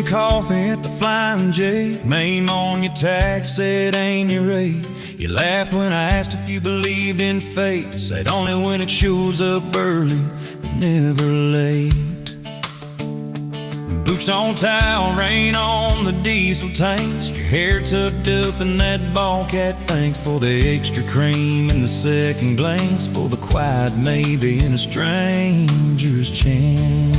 coffee at the Flying J. Name on your tax said ain't your rate. You laughed when I asked if you believed in fate. Said only when it shows up early, never late. Boots on towel, rain on the diesel tanks. Your hair tucked up in that ball cat. Thanks for the extra cream and the second glance, for the quiet maybe in a stranger's chance.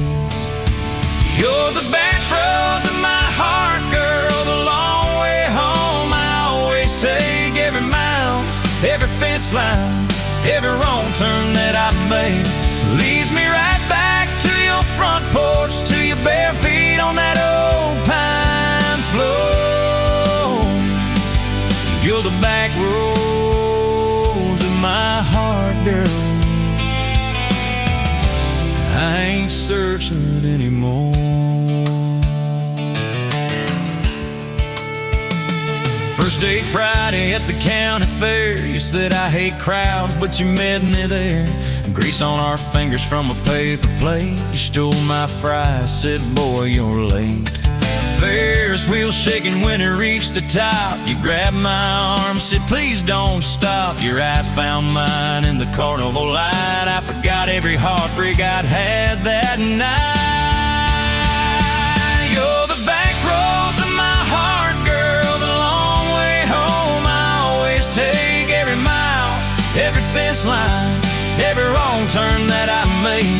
You're the back roads of my heart, girl, the long way home. I always take every mile, every fence line, every wrong turn that I made leads me right back to your front porch, to your bare feet on that old pine floor. You're the back roads of my heart, girl. I ain't searching anymore. First date Friday at the county fair. You said I hate crowds, but you met me there. Grease on our fingers from a paper plate. You stole my fries, said boy you're late. Ferris wheel shaking when it reached the top. You grabbed my arm, said please don't stop. Your eyes found mine in the carnival light. I forgot every heartbreak I'd had that night. You're the back roads of my heart, girl, the long way home. I always take every mile, every fence line, every wrong turn that I made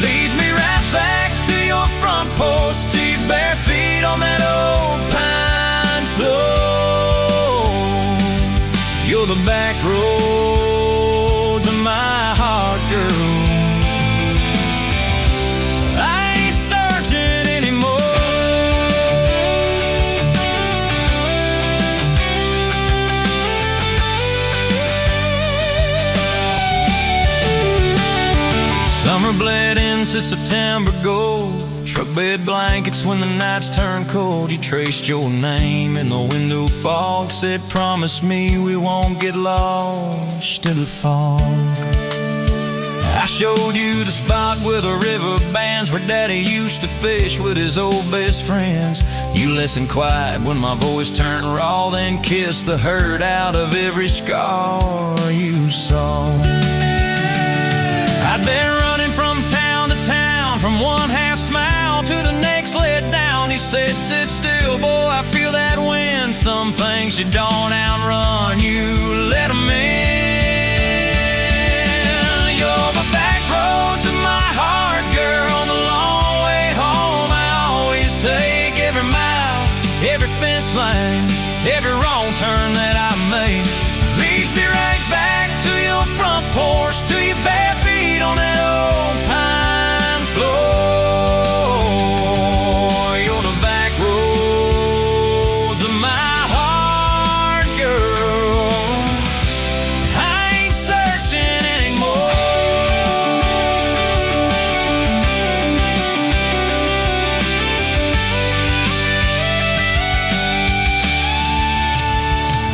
leads me right back to your front porch, to your bare feet on that old pine floor. You're the back roads of my heart, girl. I ain't searching anymore. Summer bled into September gold. Truck bed blankets when the nights turn cold. You traced your name in the window fog. Said promise me we won't get lost in the fog. I showed you the spot where the river bands, where Daddy used to fish with his old best friends. You listened quiet when my voice turned raw, then kissed the hurt out of every scar you saw. I'd been running from town to town, from one half smile to the next let down. You said sit still, boy, I feel that wind. Some things you don't outrun, you let them in. You're the back roads of my heart, girl, the long way home. I always take every mile, every fence line, every wrong turn that I made leads me right back to your front porch, to your bare feet on that old pine floor. You're the back roads of my heart, girl. I ain't searching anymore.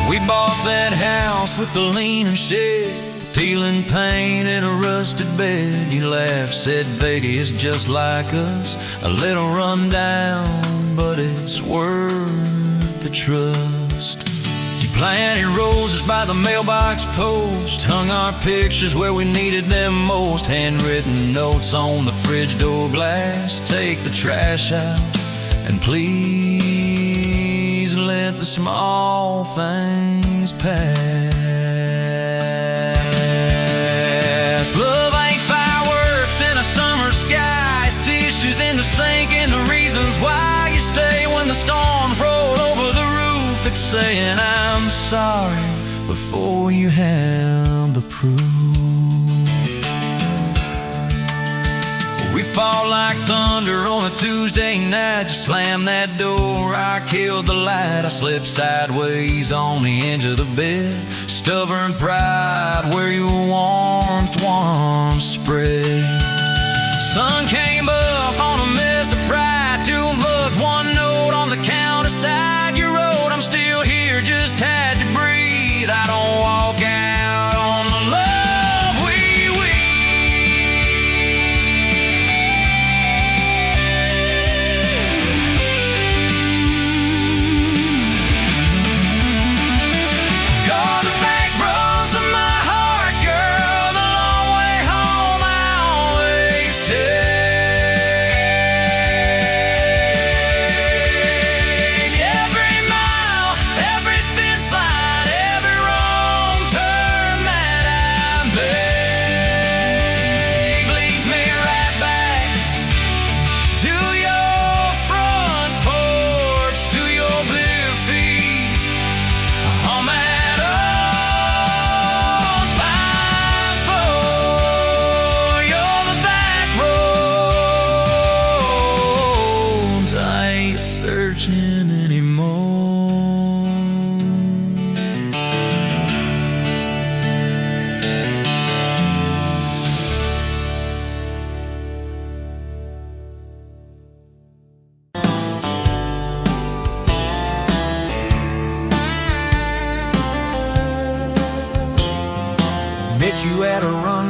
We bought that house with the leaning shed, peeling paint in a rusted bed. You laughed, said baby, it's just like us, a little run down, but it's worth the trust. You planted roses by the mailbox post, hung our pictures where we needed them most. Handwritten notes on the fridge door glass, take the trash out and please let the small things pass. Love ain't fireworks in a summer sky, it's tissues in the sink and the reasons why you stay when the storms roll over the roof. It's saying I'm sorry before you have the proof. We fall like thunder on a Tuesday night. You slam that door, I killed the light. I slipped sideways on the edge of the bed. Stubborn pride where your warmth once spread. Sun came up on a mess of pride. 2 bucks, 1 note on the counter side. You wrote, I'm still here, just had to breathe. I don't walk out on the love we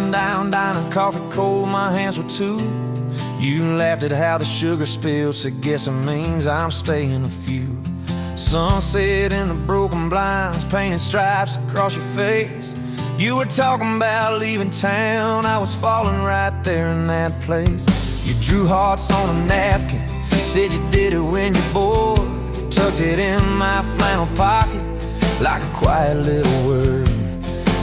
sitting down, dining coffee cold, my hands were too. You laughed at how the sugar spilled, so guess it means I'm staying a few. Sunset in the broken blinds, painted stripes across your face. You were talking about leaving town, I was falling right there in that place. You drew hearts on a napkin, said you did it when you're bored. Tucked it in my flannel pocket like a quiet little word.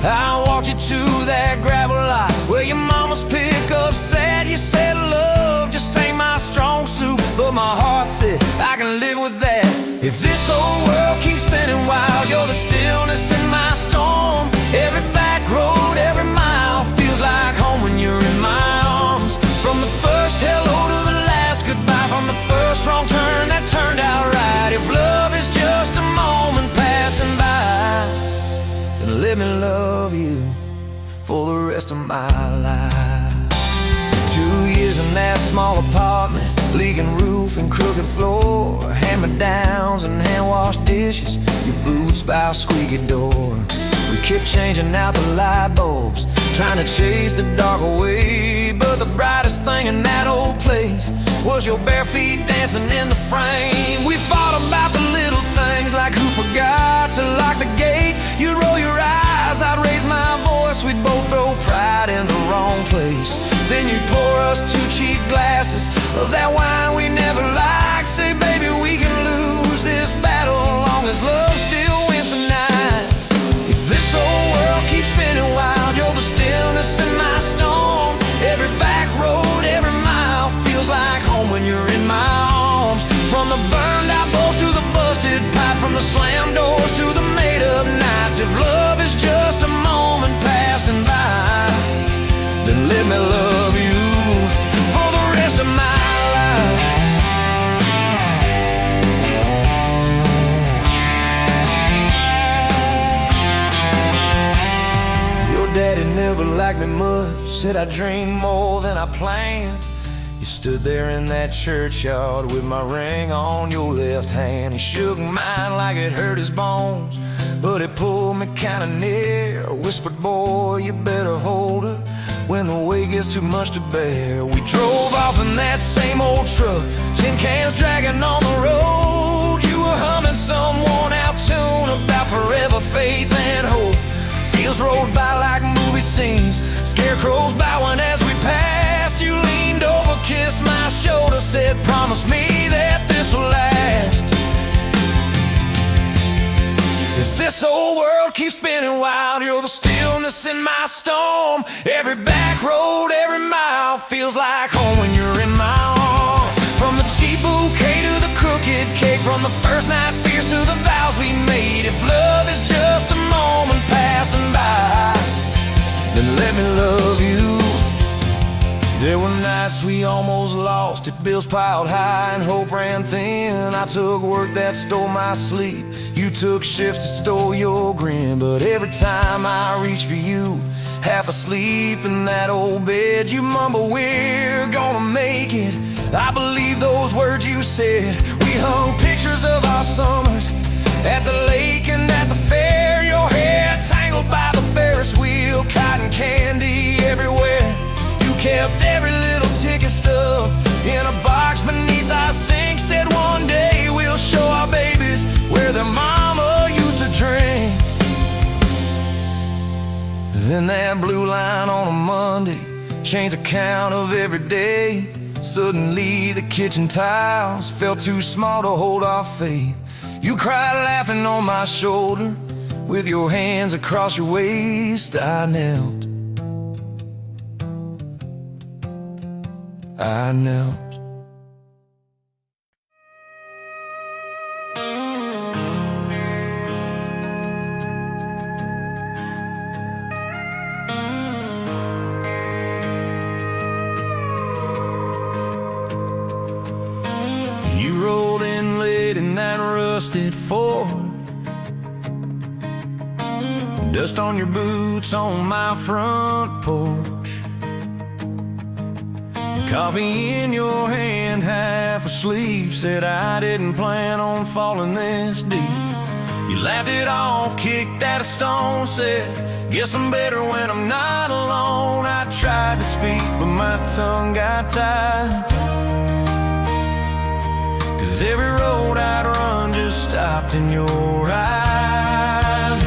I walked you to that gravel lot where your mama's pickup sat. You said love just ain't my strong suit, but my heart said I can live with that. If this old world keeps spinning wild, you're the stillness in my storm. Every back road, every mile feels like home when you're in my arms. From the first hello to the last goodbye, from the first wrong turn that turned out right. If love is just a moment passing by, then let me love you for the rest of my life. 2 years in that small apartment, leaking roof and crooked floor, hand-me-downs and hand-washed dishes, your boots by a squeaky door. We kept changing out the light bulbs, trying to chase the dark away, but the brightest thing in that old place was your bare feet dancing in the frame. We fought about the little things, like who forgot to lock the gate. You'd roll your eyes, I'd raise my voice, we'd both throw pride in the wrong place. Then you'd pour us 2 cheap glasses of that wine we never liked. Say, baby, we can lose this battle long as love still wins tonight. If this whole world keeps spinning wild, you're the stillness in my storm. Every back road, every mile feels like home when you're in my arms. From the burned out bulbs to the busted pipe, from the slammed doors to the made up nights. If love is just a moment passing by, then let me love you for the rest of my life. Your daddy never liked me much, said I dreamed more than I planned. You stood there in that churchyard with my ring on your left hand. He shook mine like it hurt his bones, but it pulled me kinda near. Whispered, boy, you better hold her when the weight gets too much to bear. We drove off in that same old truck, tin cans dragging on the road. You were humming some worn out tune about forever faith and hope. Fields rolled by like movie scenes, scarecrows bowing as we passed. You leaned over, kissed my shoulder, said, promise me that this will last. If this whole world keeps spinning wild, you're the stillness in my storm. Every back road, every mile feels like home when you're in my arms. From the cheap bouquet to the crooked cake, from the first night fears to the vows we made. If love is just a moment passing by, then let me love you. There were nights we almost lost it, bills piled high and hope ran thin. I took work that stole my sleep, you took shifts that stole your grin. But every time I reach for you, half asleep in that old bed, you mumble, we're gonna make it. I believe those words you said. We hung pictures of our summers at the lake and at the fair. Your hair tangled by the Ferris wheel, cotton candy everywhere. You kept every little ticket stuffed in a box beneath our sink. Said one day we'll show our babies where their mama used to drink. Then that blue line on a Monday changed the count of every day. Suddenly the kitchen tiles felt too small to hold our faith. You cried laughing on my shoulder, with your hands across your waist. I knelt. You rolled in late in that rusted Ford, dust on your boots on my front porch. Coffee in your hand, half asleep, said I didn't plan on falling this deep. You laughed it off, kicked at a stone, said Guess I'm better when I'm not alone. I tried to speak, but my tongue got tied. 'Cause every road I'd run just stopped in your eyes.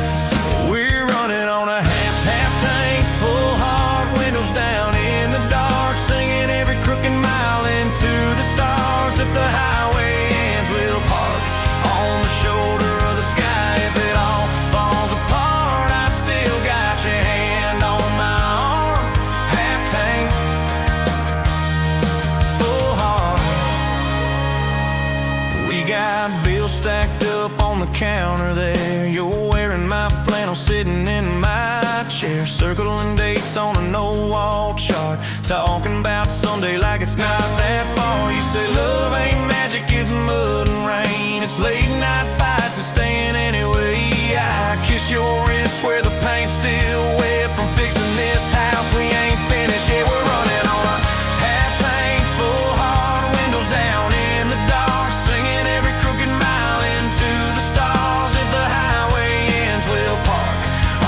We're running on a half tank, full hard, windows down in the dark, singing every crooked mile into the stars. If the highway ends, we'll park on the shoulder of the sky. If it all falls apart, I still got your hand on my arm. Half tank, full hard. We got bills stacked up on the counter there. You're wearing my flannel, sitting in my chair, circling dates on a no-wall chart, talking about Sunday like it's not that far. You say love ain't magic, it's mud and rain. It's late night fights and staying anyway. I kiss your wrist where the paint's still wet from fixing this house. We ain't finished yet. We're running on a half tank, full hard, windows down in the dark, singing every crooked mile into the stars. If the highway ends, we'll park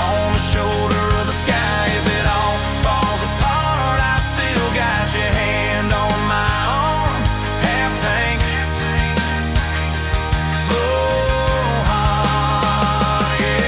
on the shoulder of the sky. If it all falls apart, I still got your hand on my arm. Half tank, full heart, yeah.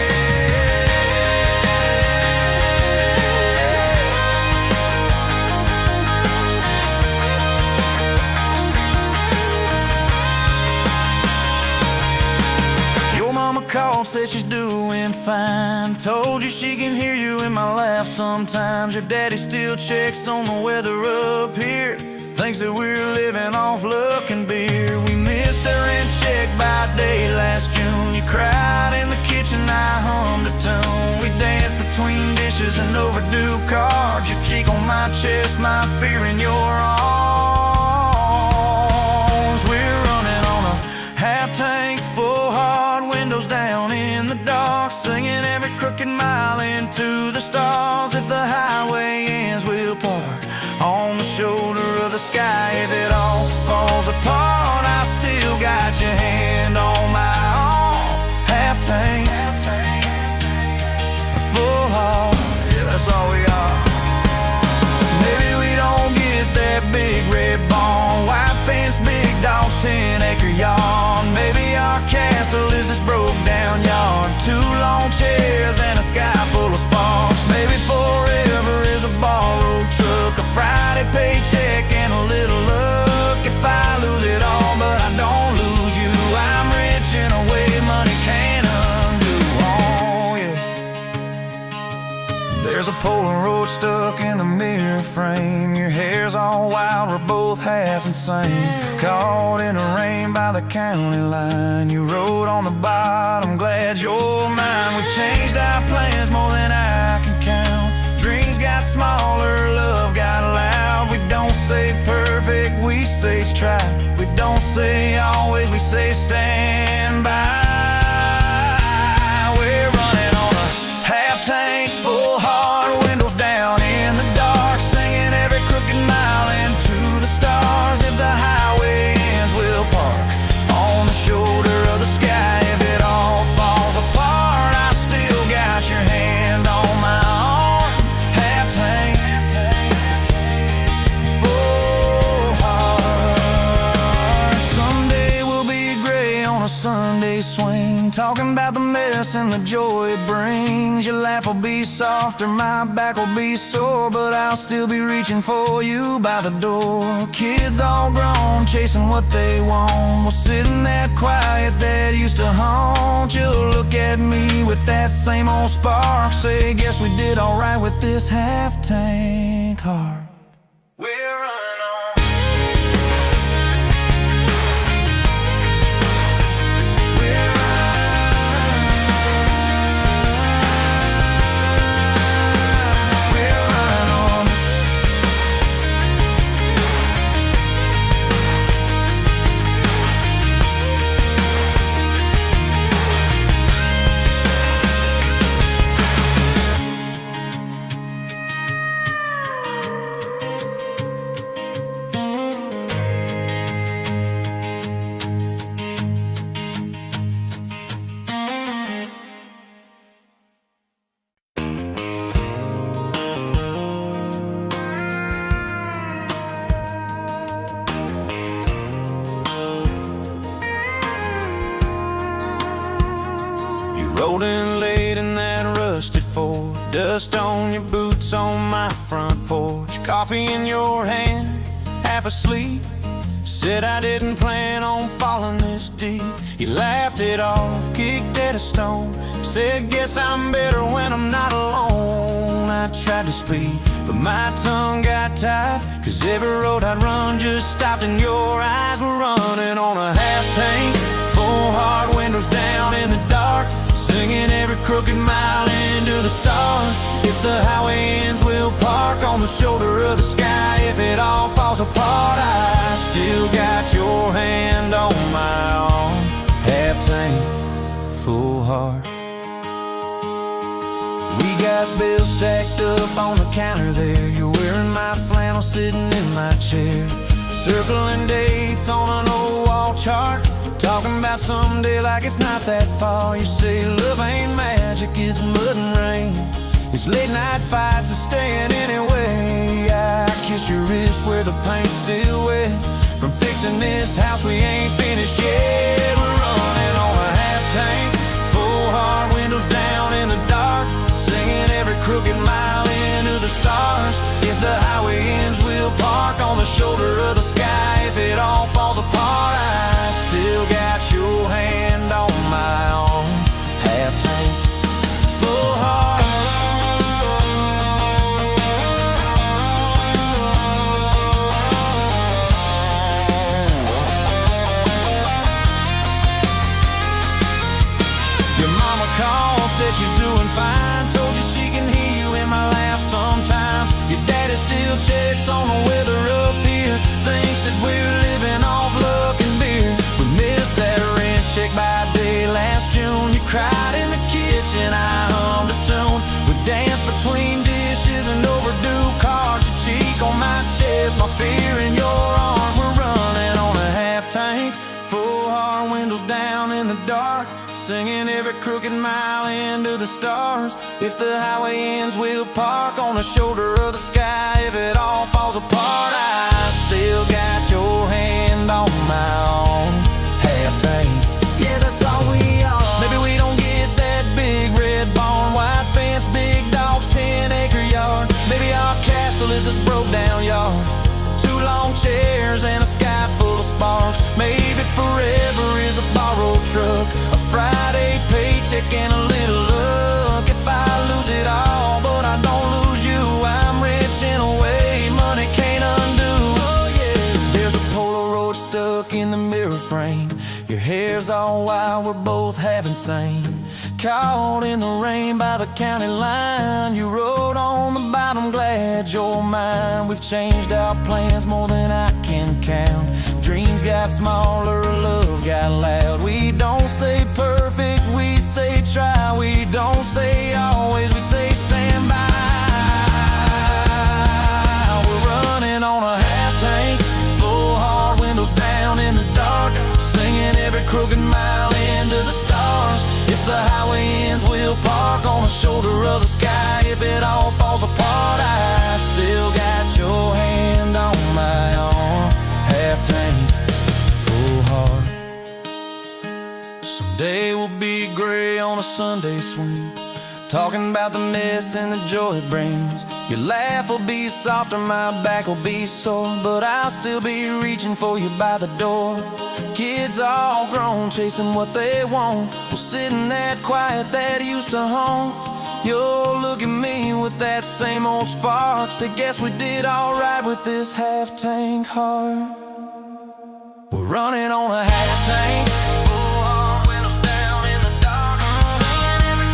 Your mama called, said she's doing fine. Told you she can hear you in my laugh sometimes. Your daddy still checks on the weather up here, thinks that we're living off luck and beer. We missed the rent check by day last June. You cried in the kitchen, I hummed a tune. We danced between dishes and overdue cards. Your cheek on my chest, my fear in your arms. We're running on a half tank, full hard, windows down in the dark, singing every crooked mile into the stars. If the highway ends, we'll park on the shoulder of the sky. If it all falls apart, I still got your hand on my arm. Half tank, full heart, yeah, that's all we are. Maybe we don't get that big red barn, white fence, big dogs, 10-acre yard. Maybe our castle is this broke down yard, 2 long chairs and a sky full of sparks. Maybe forever is a borrowed truck, a Friday paycheck and a little luck. If I lose it all but I don't lose you, I'm rich in a way money can't undo. Oh yeah. There's a Polaroid stuck in the mirror frame. Your hair's all wild, we're both half insane. Caught in the rain by the county line. You wrote on the bottom, glad you're mine. We've changed our plans more than I can count. Dreams got smaller, love got loud. We don't say perfect, we say try. We don't say always, we say stand by. We're running on a half tank, full hard, windows down in the dark, singing every crooked mile into the stars. If the highway ends, we'll park on the shoulder of the sky. If it all falls apart, I still got your hand on my arm. Half tank, full heart. Someday we'll be gray on a Sunday swing, talking about the mess and the joy it brings. Your laugh will be softer, my back will be sore, but I'll still be reaching for you by the door. Kids all grown, chasing what they want. We'll sit in that quiet that used to haunt you. Look at me with that same old spark, say, guess we did alright with this half tank heart. We're running on. Dust on your boots on my front porch, coffee in your hand, half asleep. Said I didn't plan on falling this deep. You laughed it off, kicked at a stone. Said, guess I'm better when I'm not alone. I tried to speak, but my tongue got tied, 'cause every road I'd run just stopped and your eyes were running on a half tank, full hard windows down in the dark, singing every crooked mile into the stars. If the highway ends, we'll park on the shoulder of the sky. If it all falls apart, I still got your hand on my arm. Half tank, full heart. We got bills stacked up on the counter there. You're wearing my flannel, sitting in my chair, circling dates on an old wall chart, talking about someday like it's not that far. You say love ain't magic, it's mud and rain. It's late night fights and staying anyway. I kiss your wrist where the paint's still wet from fixing this house we ain't finished yet. We're running on a half tank, full hard windows down in the dark, singing every crooked mile into the stars. If the highway ends, we'll park on the shoulder of the sky. If it all falls apart, I still got your hand on my arm. Half tank, full heart. Your mama called, said she's doing fine, told you she can hear you in my laugh sometimes. Your daddy still checks on the weather up here, thinks that we're living off luck and beer. We missed that rent check by day last June. You cried in the kitchen, I hummed a tune. We danced between dishes and overdue cards. Your cheek on my chest, my fear in your arms. We're running on a half tank, full hard windows down in the dark, singing every crooked mile into the stars. If the highway ends, we'll park on the shoulder of the sky. If it all falls apart, I still got your hand on my arm. Half tank, yeah, that's all we are. Maybe we don't get that big red barn, white fence, big dogs, 10-acre yard. Maybe our castle is this broke down yard, 2 long chairs and a sky full of sparks. Maybe forever is a borrowed truck, a Friday paycheck and a little luck. If I lose it all, but I don't lose you, I'm rich in a way money can't undo. Oh yeah, there's a Polaroid stuck in the mirror frame. Your hair's all wild, we're both half insane. Caught in the rain by the county line. You wrote on the bottom, glad you're mine. We've changed our plans more than I can count. Dreams got smaller, love got loud. We don't say perfect, we say try. We don't say always, we say stand by. We're running on a half tank, full hard windows down in the dark, singing every crooked mile into the stars. If the highway ends, we'll park on the shoulder of the sky. If it all falls apart, I still got your hand on my arm. Half tank, full heart. Someday we'll be gray on a Sunday swing, talking about the mess and the joy it brings. Your laugh will be softer, my back will be sore, but I'll still be reaching for you by the door. Kids all grown, chasing what they want, we'll sit in that quiet that used to haunt. You'll look at me with that same old spark, say guess we did alright with this half tank heart. We're running on a half tank, full hard windows down in the dark, singing every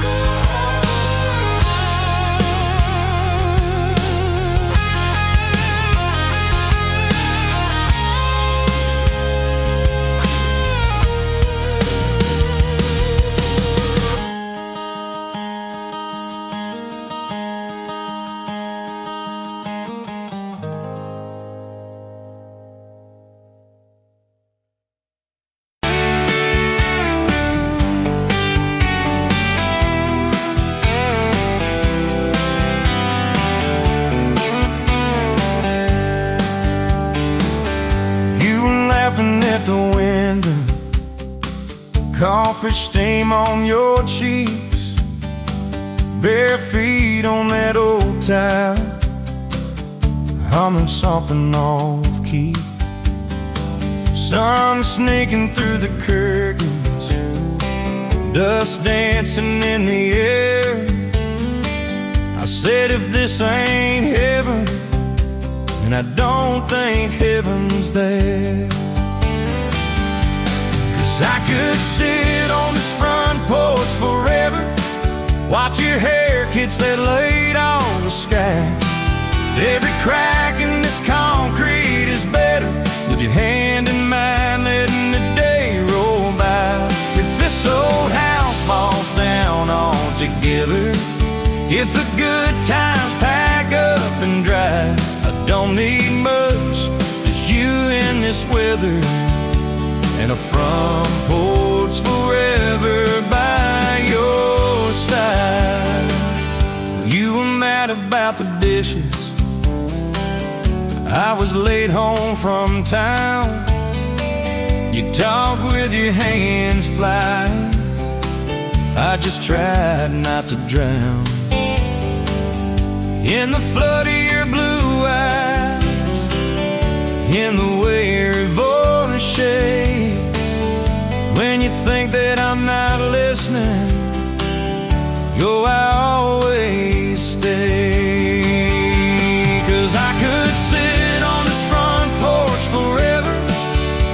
coffee stain on your cheeks, bare feet seat on that old town, humming something off key. Sun sneaking through the curtains, dust dancing in the air. I said, if this ain't heaven, and I don't think heaven's there. 'Cause I could sit on this front porch forever, watch your hair kids that laid on the sky. Every crack in this concrete is better with your hand in mine, letting the day roll by. If this old house falls down altogether, if the good times pack up and drive, I don't need much, just you in this weather, and a front porch forever by your side. You were mad about the dishes, I was late home from town. You talk with your hands flying, I just tried not to drown in the flood of your blue eyes, in the way your voice shakes. When you think that I'm not listening, yo, I always stay. 'Cause I could sit on this front porch forever,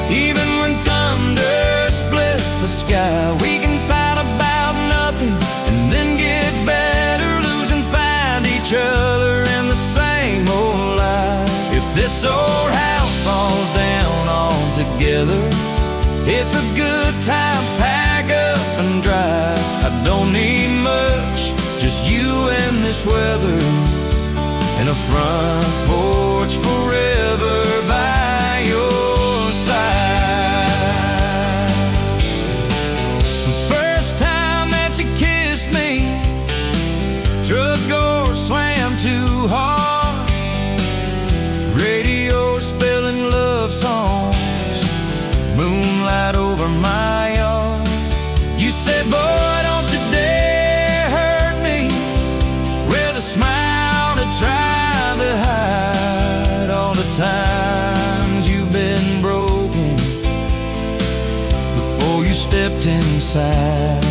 even when thunder splits the sky. We can fight about nothing and then get better, lose and find each other in the same old life. If this old house falls down altogether, if the good times pack up and drive, I don't need much, just you and this weather, and a front porch forever by your side. The first time that you kissed me, truck door slammed too hard, radio spelling love songs, moonlight over my yard. You said, boy, don't you dare hurt me, with a smile to try to hide all the times you've been broken before you stepped inside.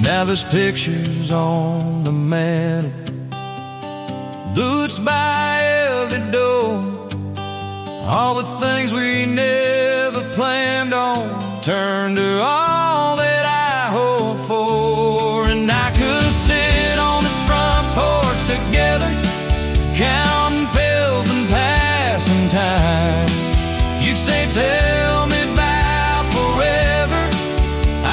Now there's pictures on the mantle, boots by every door, all the things we never planned on turned to all that I hoped for. And I could sit on this front porch together, counting pills and passing time. You'd say, tell me about forever,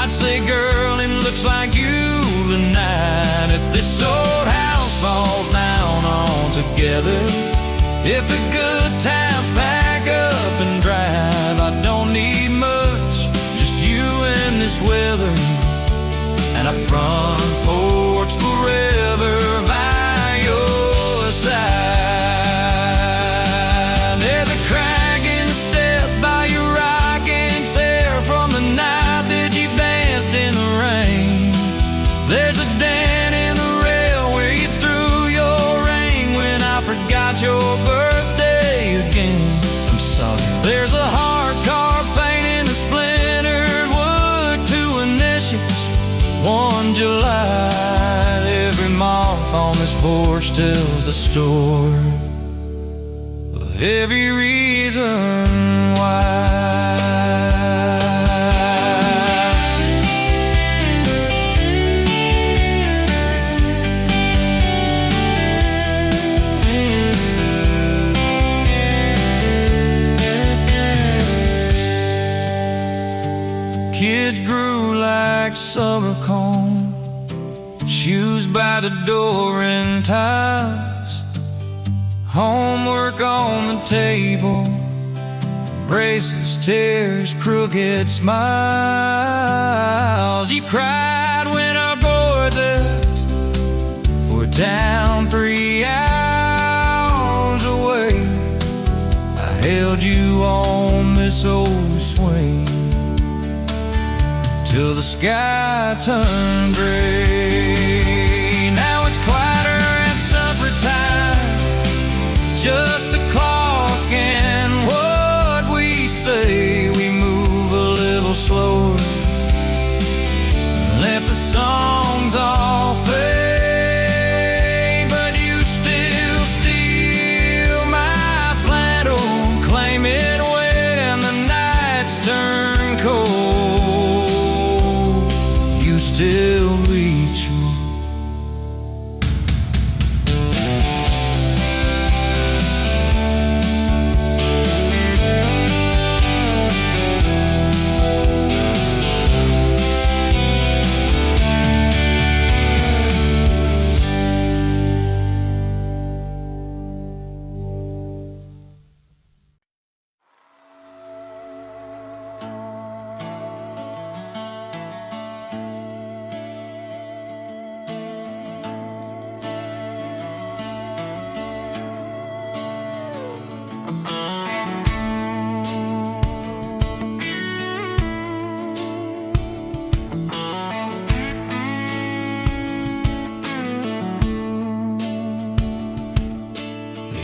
I'd say, girl, it looks like you tonight. If this old house falls down altogether, if the good times pack up and drive, I don't need much, just you and this weather, and a front porch forever by your side. There's a crack in the step by your rocking chair from the night that you danced in the rain. There's a dent in the rail where you threw your ring when I forgot your birthday again. I'm sorry. There's a hard carved fate in the splintered wood, 2 initials, 1 July. Every mark on this porch tells the story of every reason why. Kids grew like summer corn, shoes by the door and ties, homework on the table, braces, tears, crooked smiles. You cried when our boy left for a town 3 hours away. I held you on this old swing till the sky turned gray.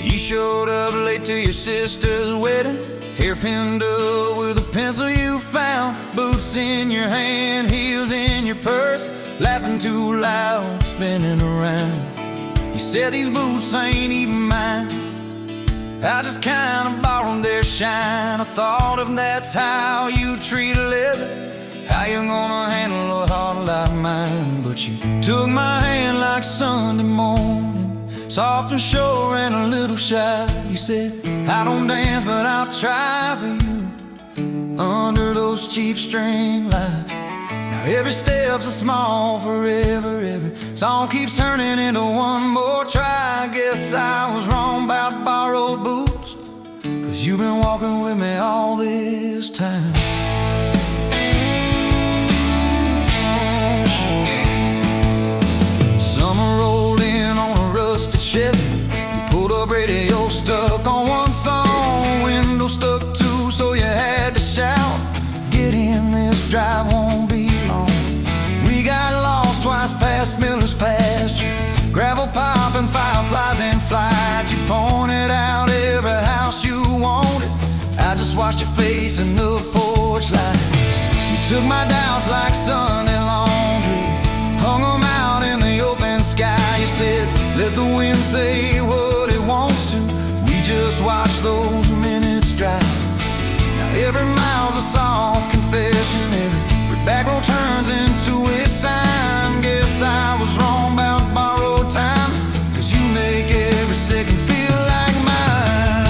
You showed up late to your sister's wedding, hair pinned up with a pencil you found, boots in your hand, heels in your purse, laughing too loud, spinning around. You said these boots ain't even mine, I just kinda borrowed their shine. I thought if that's how you treat a living, how you gonna handle a heart like mine? But you took my hand like Sunday morning, soft and sure and a little shy. You said, I don't dance but I'll try for you, under those cheap string lights. Now every step's a small forever, every song keeps turning into one more try. I guess I was wrong about borrowed boots, 'cause you've been walking with me all this time. Summer rolled in on a rusted Chevy, you pulled up, radio stuck on one song, window stuck too, so you had to shout, get in, this drive won't be long. We got lost twice past Miller's pasture, gravel popping, fireflies in flight. You pointed out every house you wanted, I just watched your face in the porch light. You took my doubts like Sunday laundry, hung them out in the open sky. You said, let the wind say what it wants to, we just watch those minutes drive. Now every mile's a soft confession, every back road turns into a sign. Guess I was wrong about borrowed time, 'cause you make every second feel like mine.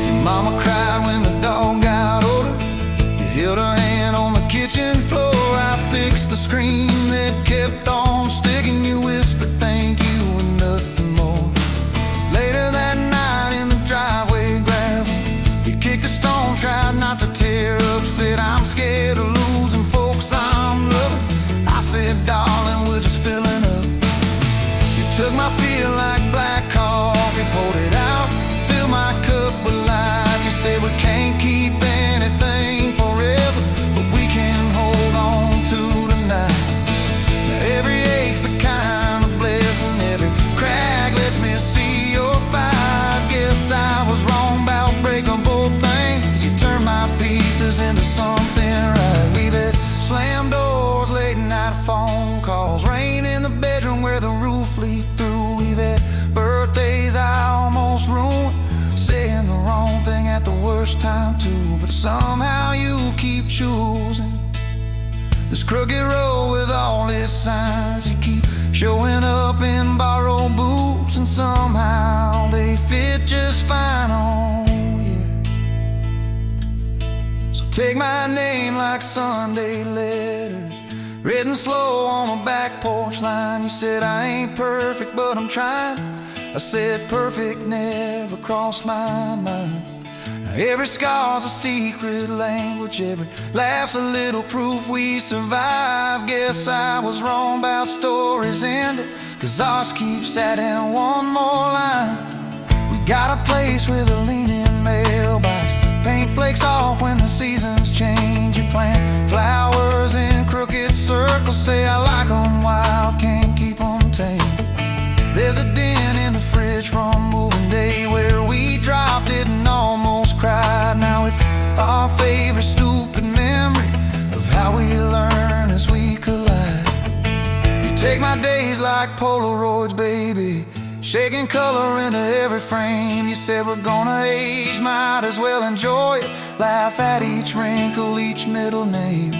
Your mama cried when the dog got older, you held her hand on the kitchen floor. I fixed the screen that kept on sticking, you whispered thank you and nothing more. Later that night in the driveway gravel, you kicked a stone, tried not to tear up, said I'm scared of losing folks I'm loving. I said, darling, we're just filling up. You took my feel like black coffee, poured it out, filled my cup with light. You said we can't keep anything forever, but we can hold on to tonight. Now every ache's a kind of blessing, every crack lets me see your fight. Guess I was wrong about breaking both things, you turned my pieces into something right. We've had slam doors, late night phone calls, rain in the bedroom where the roof leaked through. We've had birthdays I almost ruined, saying the wrong thing at the worst time too. But somehow you keep choosing this crooked road with all its signs. You keep showing up in borrowed boots, and somehow they fit just fine on you. So take my name like Sunday letters, written slow on a back porch line. You said I ain't perfect but I'm trying, I said perfect never crossed my mind. Now every scar's a secret language, every laugh's a little proof we survived. Guess I was wrong about stories ending, 'cause ours keeps adding one more line. We got a place with a leaning mailbox, paint flakes off when the seasons change. You plant flowers in crooked circles, say I like them wild, can't keep them tame. There's a dent in the fridge from moving day where we dropped it and almost cried. Now it's our favorite stupid memory of how we learn as we collide. You take my days like Polaroids, baby, shaking color into every frame. You said we're gonna age, might as well enjoy it, laugh at each wrinkle, each middle name.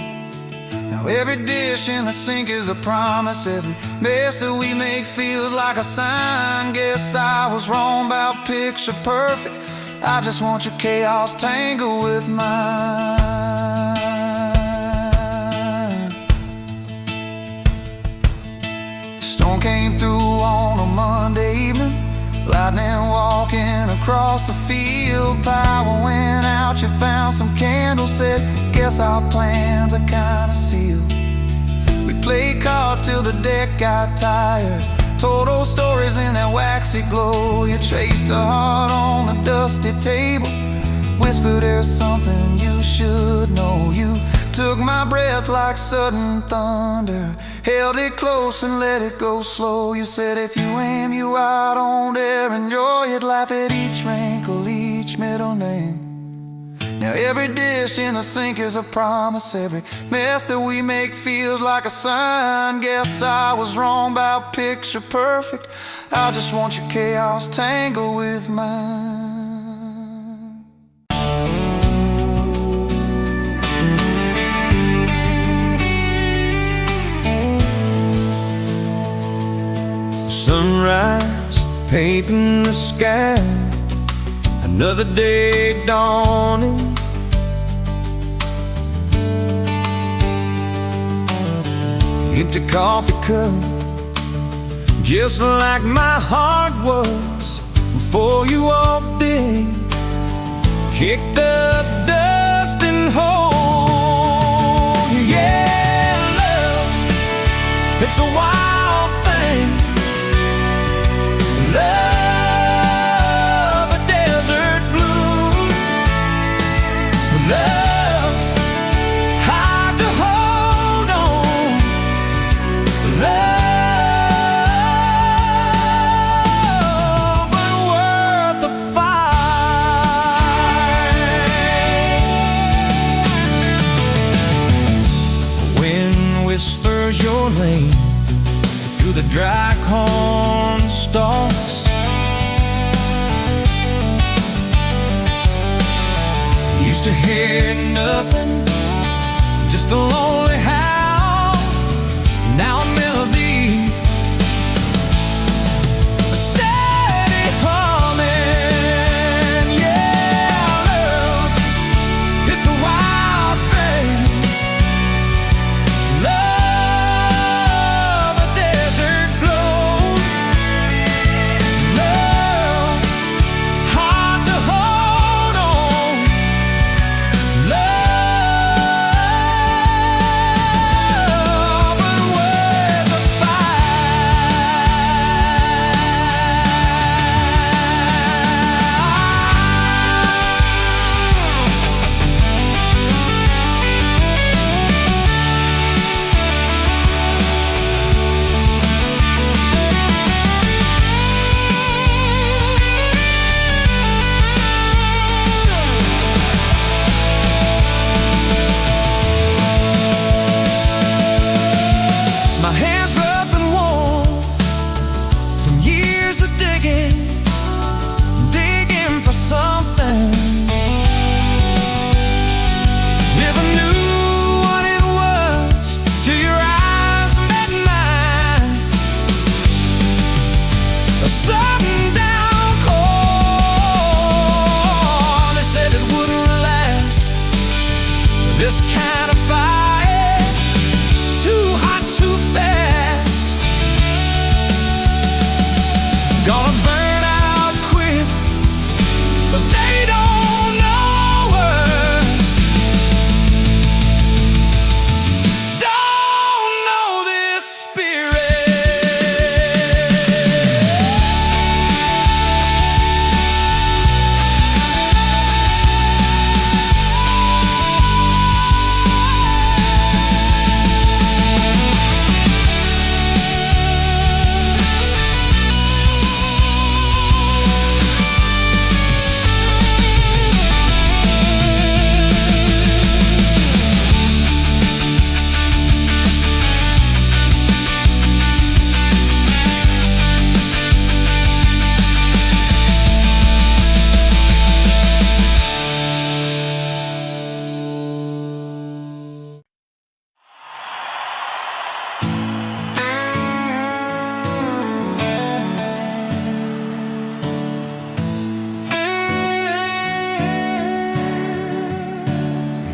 Now every dish in the sink is a promise, every mess that we make feels like a sign. Guess I was wrong about picture perfect, I just want your chaos tangled with mine. Storm came through on a Monday evening, lightning walking across the field. Power went out, you found some candles, said guess our plans are kinda sealed. We played cards till the deck got tired, told old stories in that waxy glow. You traced a heart on the dusty table, whispered there's something you should know. You took my breath like sudden thunder, held it close and let it go slow. You said if you aim, you out on there, enjoy it, laugh at each wrinkle, each middle name. Now every dish in the sink is a promise, every mess that we make feels like a sign. Guess I was wrong about picture perfect, I just want your chaos tangled with mine. Sunrise, painting the sky, another day dawning. Empty coffee cup, just like my heart was before you walked in. Kicked up dust and hold. Yeah, love, it's a wild thing. Love, a desert bloom. Love, hard to hold on. Love, but worth the fight. Wind whispers your name through the dry corn stalks. Used to hear nothing, just the lonely howl. Now a melody, a steady humming. Yeah, love, it's the wild thing. Love, a desert glow. Love, hard to hold on. Love, but worth the My hands rough and warm from years of digging for something. Never knew what it was till your eyes met mine. A sudden downpour, they said it wouldn't last. This kind of fire, too hot, too fast. Gonna burn out quick, but they don't know us. Don't know this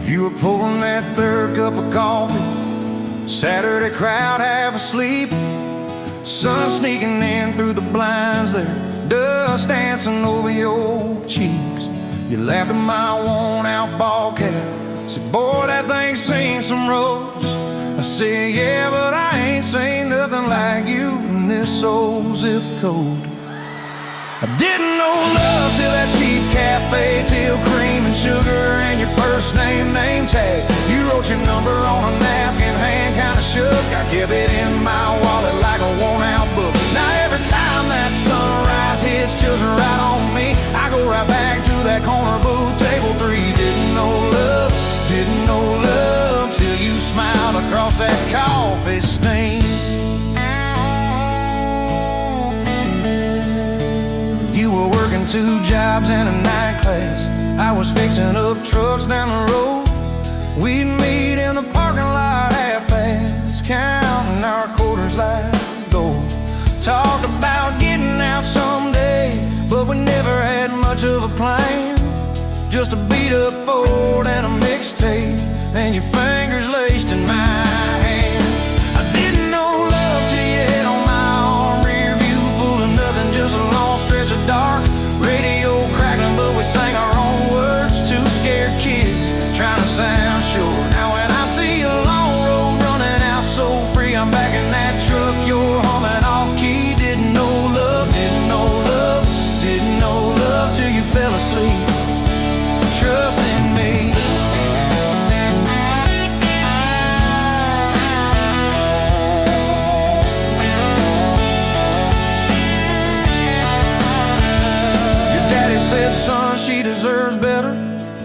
You were pouring that third cup of coffee, Saturday crowd half asleep, sun sneaking in through the blinds there, dust dancing over your cheeks. You laughed at my worn-out ball cap, said, boy, that thing's seen some roads. I said, yeah, but I ain't seen nothing like you in this old zip code. I didn't know love till that cheap cafe, till cream and sugar and your first name tag. You wrote your number on a napkin, hand kinda shook. I kept it in my wallet like a worn-out book. Now every time that sunrise hits just right on me, I go right back to that corner booth, table 3. Didn't know love till you smiled across that coffee stain. You were working 2 jobs and a night class. I was fixing up trucks down the road. We'd meet in the parking lot half-past, counting our quarters like gold. Talked about getting out someday, but we never had much of a plan. Just a beat-up Ford and a mixtape, and your fingers laced in my hand. I didn't know love till you hit on my arm. Rear view full of nothing, just a long stretch of dark. Radio crackling, but we sang our own words. 2 scared kids trying to sound sure. Now when I see a long road running out so free, I'm back in that truck, you're humming off key. Didn't know love till you fell asleep. Trust in me. Your daddy said, son, she deserves better.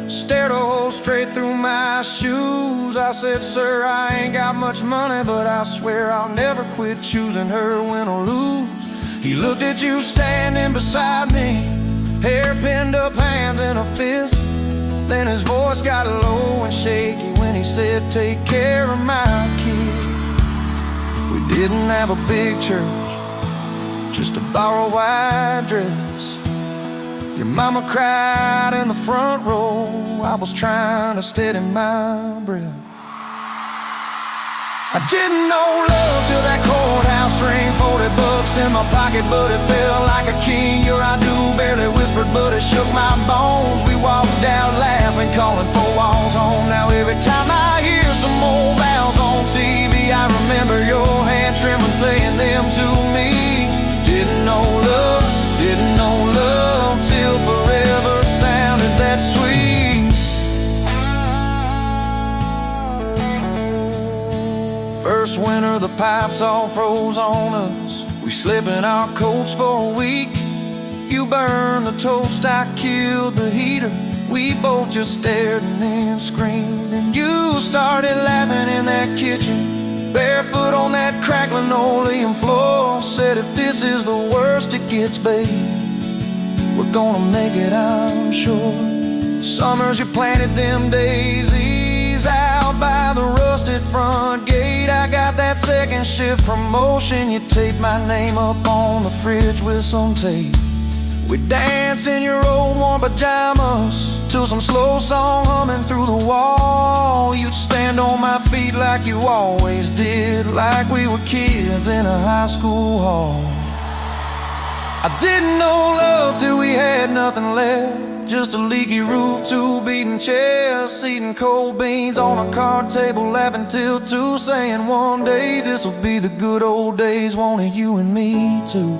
Stared a hole straight through my shoes. I said, sir, I ain't got much money, but I swear I'll never quit choosing her, win or lose. He looked at you standing beside me, hair pinned up, hands in a fist. Then his voice got low and shaky when he said, take care of my kid. We didn't have a big church, just a borrowed white dress. Your mama cried in the front row. I was trying to steady my breath. I didn't know love till that courthouse ring. 40 bucks in my pocket, but it felt like a king. Your I do barely whispered, but it shook my bones. We walked out laughing, calling 4 walls home. Now every time I hear some old vows on TV, I remember your hand trembling, saying them to me. Didn't know love till forever sounded that sweet. First winter, the pipes all froze on us. We slept in our coats for a week. You burned the toast, I killed the heater. We both just stared and then screamed. And you started laughing in that kitchen, barefoot on that cracked linoleum floor. Said, if this is the worst it gets, babe, we're gonna make it, I'm sure. Summers you planted them daisies out by the rusted front gate. I got that second shift promotion. You taped my name up on the fridge with some tape. We'd dance in your old warm pajamas to some slow song humming through the wall. You'd stand on my feet like you always did, like we were kids in a high school hall. I didn't know love till we had nothing left, just a leaky roof, 2 beating chairs, eating cold beans on a card table, laughing till 2, saying one day this'll be the good old days, wanted you and me too.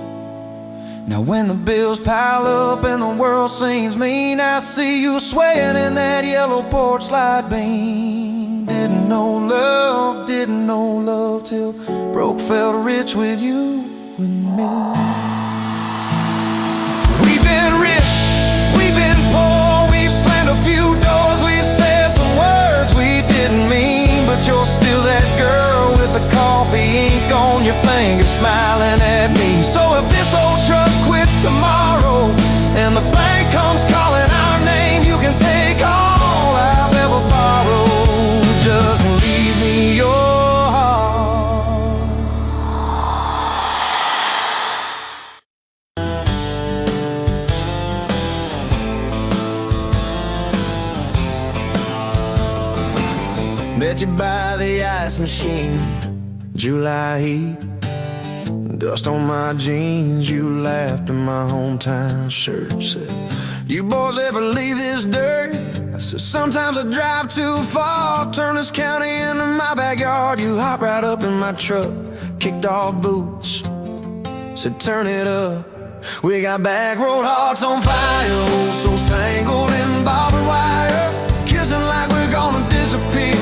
Now when the bills pile up and the world seems mean, I see you swaying in that yellow porch light beam. Didn't know love till broke felt rich with you and me. We've been rich, we've been poor, we've slammed a few doors, we've said some words we didn't mean, but you're still that girl with the coffee ink on your finger, smiling at me. So if this old truck quits tomorrow and the bank comes calling our name, you can take all I've ever borrowed, just leave me your heart. Met you by the ice machine, July heat, dust on my jeans. You laughed in my hometown shirt, said, you boys ever leave this dirt? I said, sometimes I drive too far, turn this county into my backyard. You hop right up in my truck, kicked off boots, said turn it up. We got back road hearts on fire, old souls tangled in barbed wire, kissing like we're gonna disappear.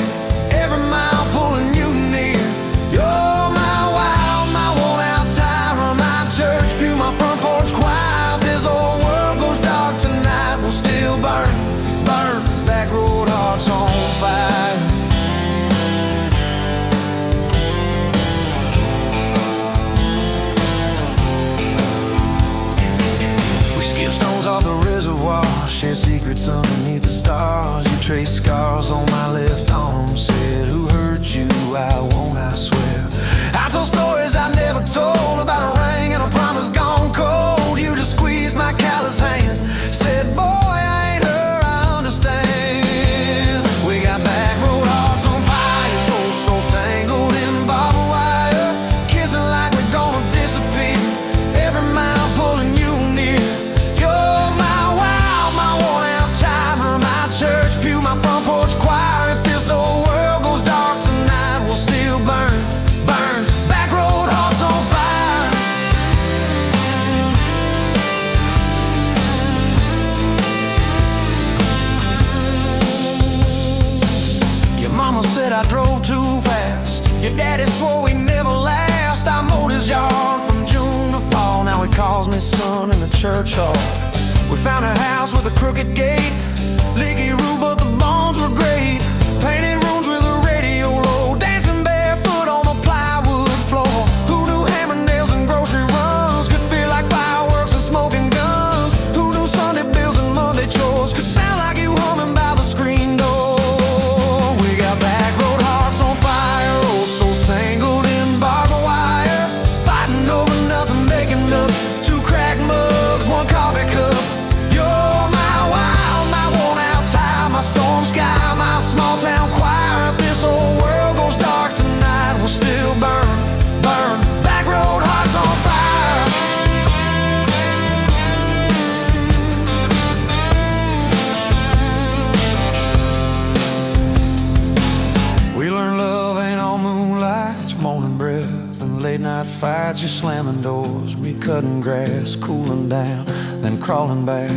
shared secrets underneath the stars. You traced scars on my left arm. Said, who hurt you? I won't, I swear. I told stories I never told about a ring and a promise gone cold. You just squeezed my callous hand. Said, boy, I ain't her, I understand. We got back road hearts on fire, both souls tangled in barbed wire, kissing like we're gonna disappear. Every mile pulling you near. You're my wow, my worn out timer, my church pew, my front porch choir. If this old world goes dark tonight, we'll still burn, burn. Back road hearts on fire. Your mama said I drove too fast. Your daddy swore we never last. I mowed his yard from June to fall. Now he calls me son in the church hall. We found a house with a crooked gate, leaky roof, but the bones were great. Painted rooms with a radio low, dancing barefoot on the plywood floor. Who knew hammer nails and grocery runs could feel like fireworks and smoking guns? Who knew Sunday bills and Monday chores could sound like you humming by the screen door? We got back road hearts on fire, old souls tangled in barbed wire, fighting over nothing, making up two cracked mugs, one coffee cup. You're my wild, my worn out time, my storm sky, my small town choir. If this whole world goes dark tonight, we'll still burn, burn. Back road hearts on fire. We learned love ain't all moonlight, it's morning breath and late night fights. You're slamming doors, me cutting grass, cooling down, then crawling back.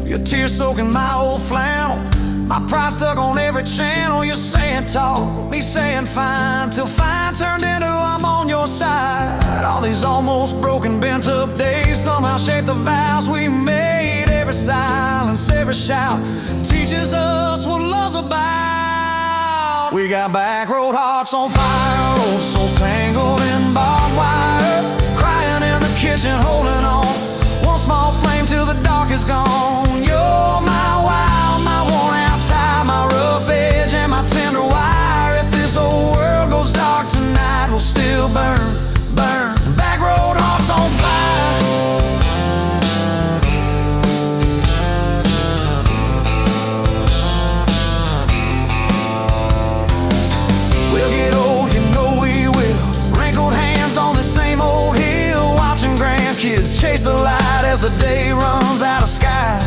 Your tears soaking my old flannel, my pride stuck on every channel. You're saying talk, me saying fine, till fine turned into I'm on your side. All these almost broken, bent up days somehow shaped the vows we made. Every silence, every shout teaches us what love's about. We got back road hearts on fire, old souls tangled in barbed wire, crying in the kitchen, holding on. One small flame till the dark is gone. You're my wild, my worn out tie, my rough edge and my tender wire. If this whole world goes dark tonight, we'll still burn, burn. Back road hearts on fire. We'll get old, you know we will. Wrinkled hands on the same old hill, watching grandkids chase the light as the day runs out of sky.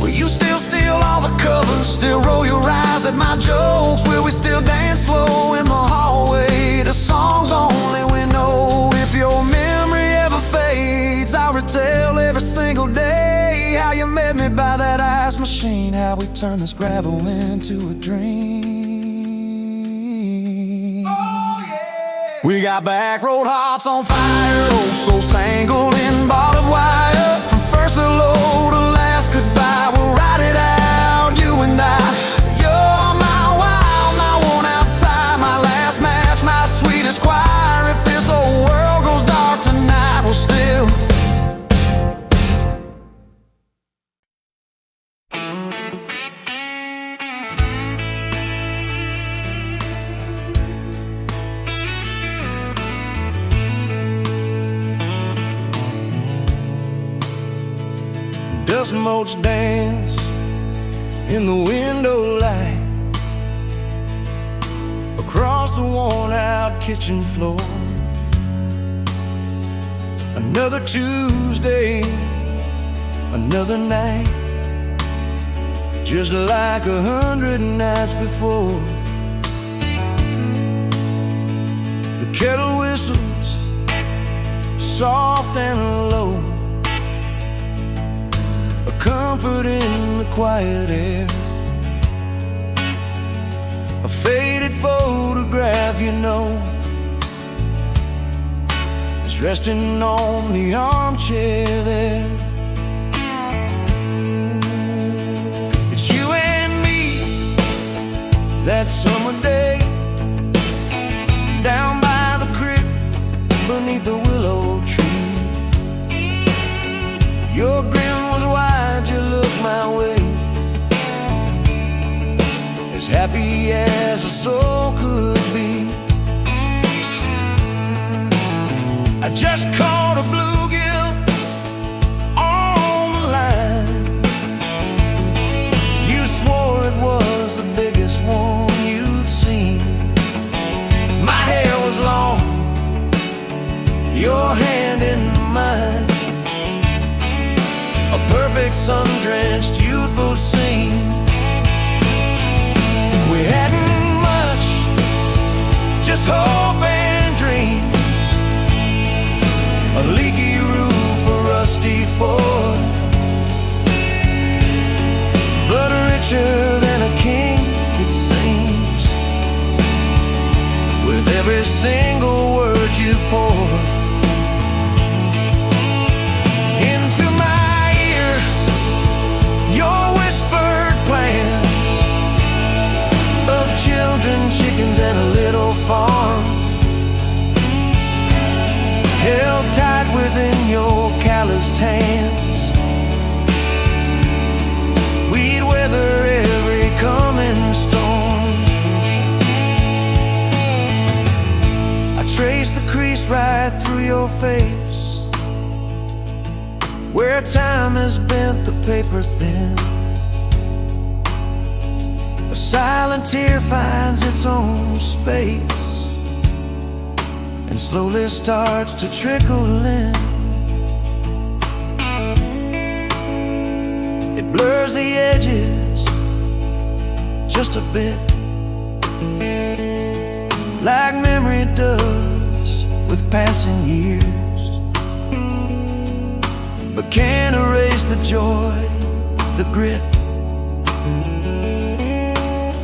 Will you still steal all the covers, still roll your eyes at my jokes? Will we still dance slow in the hallway to songs only we know? If your memory ever fades, I'll retell every single day how you met me by that ice machine, how we turned this gravel into a dream. Oh, yeah. We got back road hearts on fire, old souls tangled in barbed wire. From first hello to last goodbye, we'll ride it out, you and I. You're my wild, my worn out time, my last match, my sweetest choir. If this whole world goes dark tonight, we'll still. Dust motes dance in the window light across the worn out kitchen floor. Another Tuesday, another night, just like 100 nights before. The kettle whistles soft and low, comfort in the quiet air. A faded photograph, you know, is resting on the armchair there. It's you and me that summer day, down by the creek beneath the willow tree. Your grin was wide, you looked my happy as a soul could be. I just caught a bluegill on the line. You swore it was the biggest one you'd seen. My hair was long, your hand in mine, a perfect sun-drenched youthful scene. We hadn't much, just hope and dreams, a leaky roof, a rusty Ford, but richer than a king, it seems, with every single word you poured into my ear. Your whispered plans of children, chickens, and a little farm, held tight within your calloused hands. We'd weather every coming storm. I traced the crease right through your face, where time has bent the paper thin. A silent tear finds its own space and slowly starts to trickle in. It blurs the edges just a bit, like memory does with passing years, but can't erase the joy, the grit,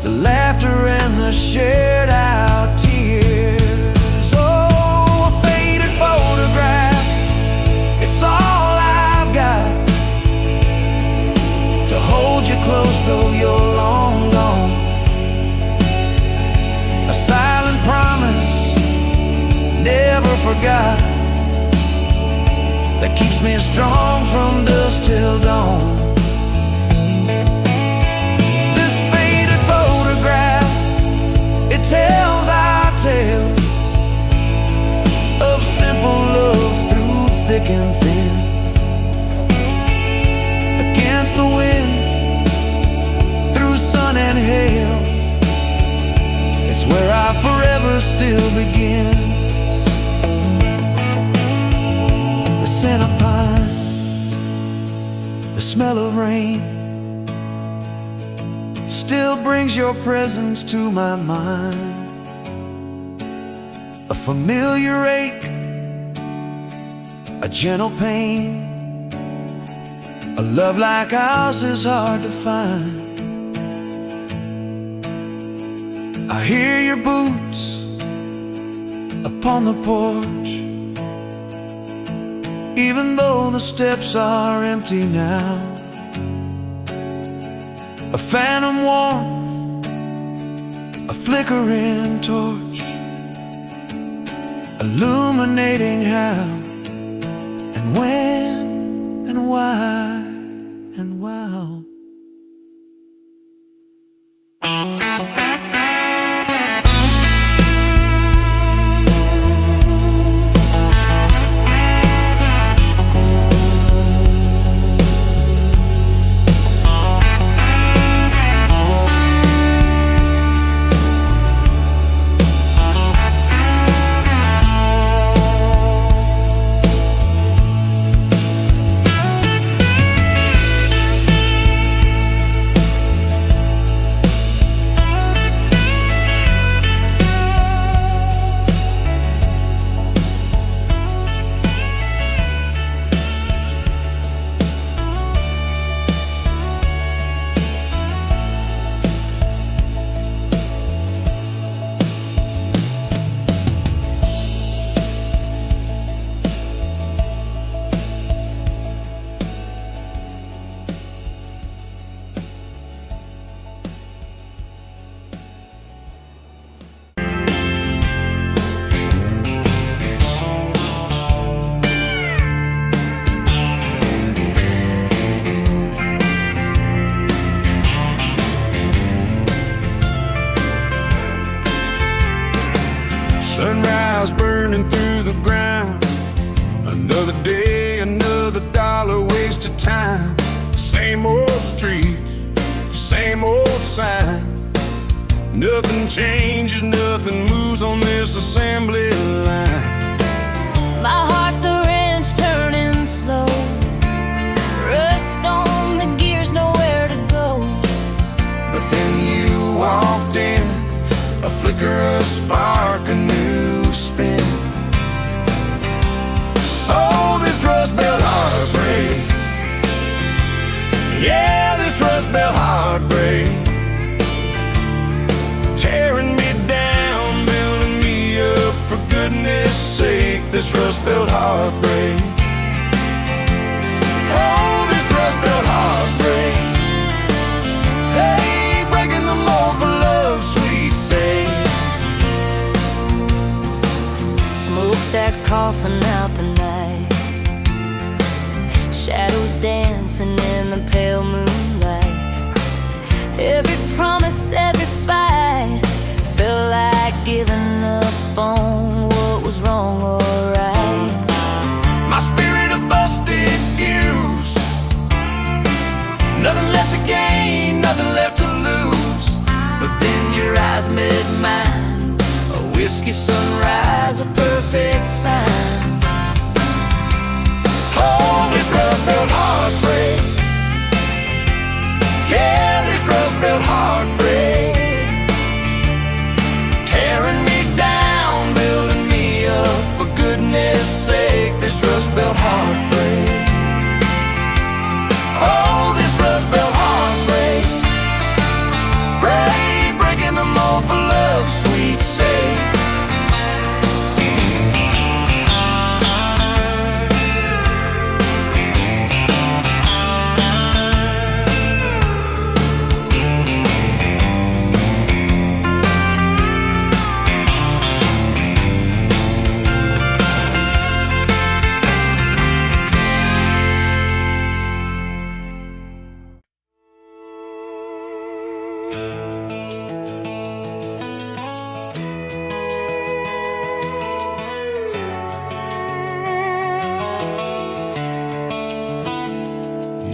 the laughter and the shared out tears. Oh, a faded photograph, it's all I've got to hold you close though you're long gone. A silent promise, never forgot, that keeps me strong from dusk till dawn. This faded photograph, it tells our tale of simple love through thick and thin. Against the wind, through sun and hail, it's where I forever still begin. The scent of pine, the smell of rain, still brings your presence to my mind. A familiar ache, a gentle pain, a love like ours is hard to find. I hear your boots upon the porch, even though the steps are empty now. A phantom warmth, a flickering torch, illuminating how and when and why and wow. eyes burning through the ground. Another day, another dollar wasted time. Same old streets, same old sign. Nothing changes, nothing moves on this assembly line. My heart's a wrench turning slow, rust on the gears, nowhere to go. But then you walked in, a flicker, a spark, a new spin. Oh, this Rust Belt heartbreak. Yeah, this Rust Belt heartbreak. Tearing me down, building me up, for goodness sake, this Rust Belt heartbreak. Oh, this Rust Belt heartbreak. Hey, breaking the mold for love's sweet sake. Smokestacks coughing out the night, shadows dancing in the pale moonlight. Every promise, every fight felt like giving up on what was wrong or right. My spirit a busted fuse. Nothing left to gain, nothing left to lose. But then your eyes met mine, a whiskey sunrise, a perfect sign. Oh, this Rust Belt heartbreak. Yeah, this Rust Belt heartbreak. Tearing me down, building me up, for goodness sake, this Rust Belt heartbreak. Oh, this Rust Belt heartbreak. Breaking the mold for love's sweet sake.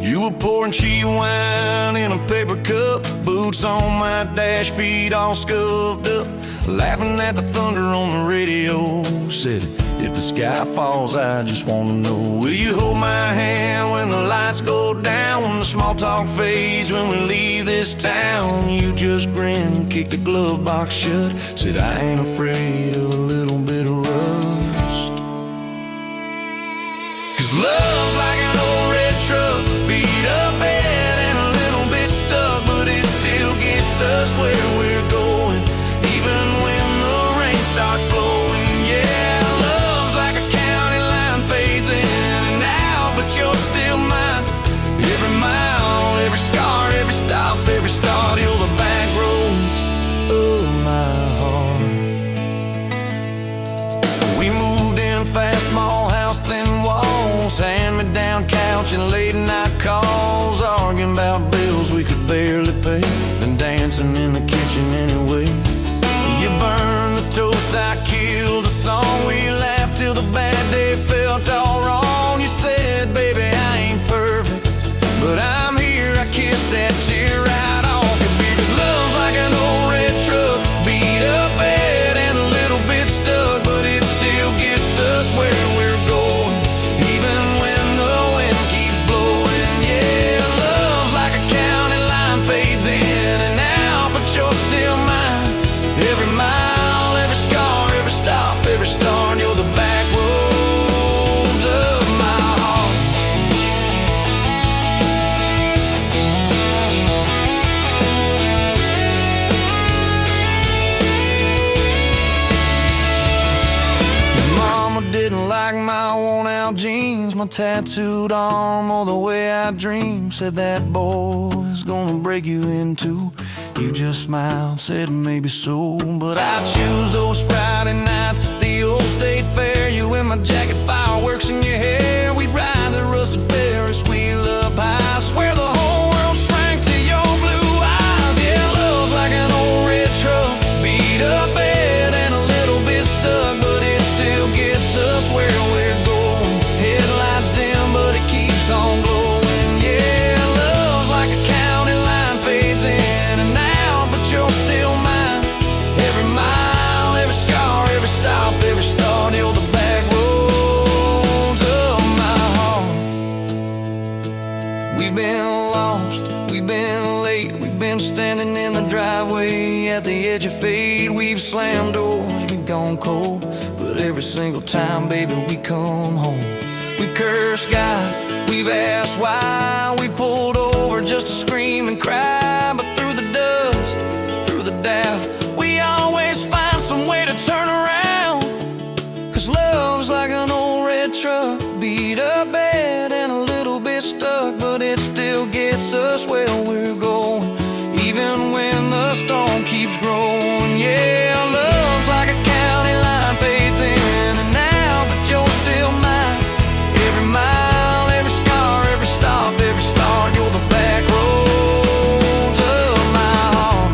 You were pouring cheap wine in a paper cup, boots on my dash, feet all scuffed up, laughing at the thunder on the radio. Said, if the sky falls, I just wanna know, will you hold my hand when the lights go down, when the small talk fades, when we leave this town? You just grinned, kicked the glove box shut, said, I ain't afraid of a little bit of rust. 'Cause love's like an old red truck, beat up bed and a little bit stuck, but it still gets us where we're going, even when the rain starts blowing. Yeah, love's like a county line, fades in and out, but you're still mine. Every mile, every scar, every stop, every start, you're the back roads of my heart. We moved in fast, small house, thin walls, hand-me-down couch and late-night calls, arguing about bills we could barely pay, then dancing in the kitchen anyway. You burned the toast, I killed the song, we laughed till the bad day felt all wrong. You said, baby, I ain't perfect, but I'm here, I kissed that tear right off your beard. 'Cause love's like an old red truck, beat up bed and a little bit stuck, but it still gets us where we're going, even when the wind keeps blowing. Yeah, love's like a county line, fades in and out, but you're still mine. Every mile, every scar, every stop, every start, you're the back roads of my heart. Mama didn't like my worn-out jeans, my tattooed arm, or the way I dream. Said that boy's gonna break you in two. You just smiled, said maybe so, but I choose those Friday nights at the old state fair. You in my jacket, fireworks in your hair. We ride the rusted Ferris wheel up high. I swear the whole world shrank to your blue eyes. Yeah, love's like an old red truck, beat up bed and a little bit stuck, but it edge of fate. We've slammed doors, we've gone cold, but every single time, baby, we come home. We've cursed God, we've asked why, we pulled over just to scream and cry. But through the dust, through the doubt, we always find some way to turn around. 'Cause love's like an old red truck, beat up bad and a little bit stuck, but it still gets us where we're going, even when the storm keeps growing. Yeah, love's like a county line, fades in and out, but you're still mine. Every mile, every scar, every stop, every start, you're the back roads of my heart.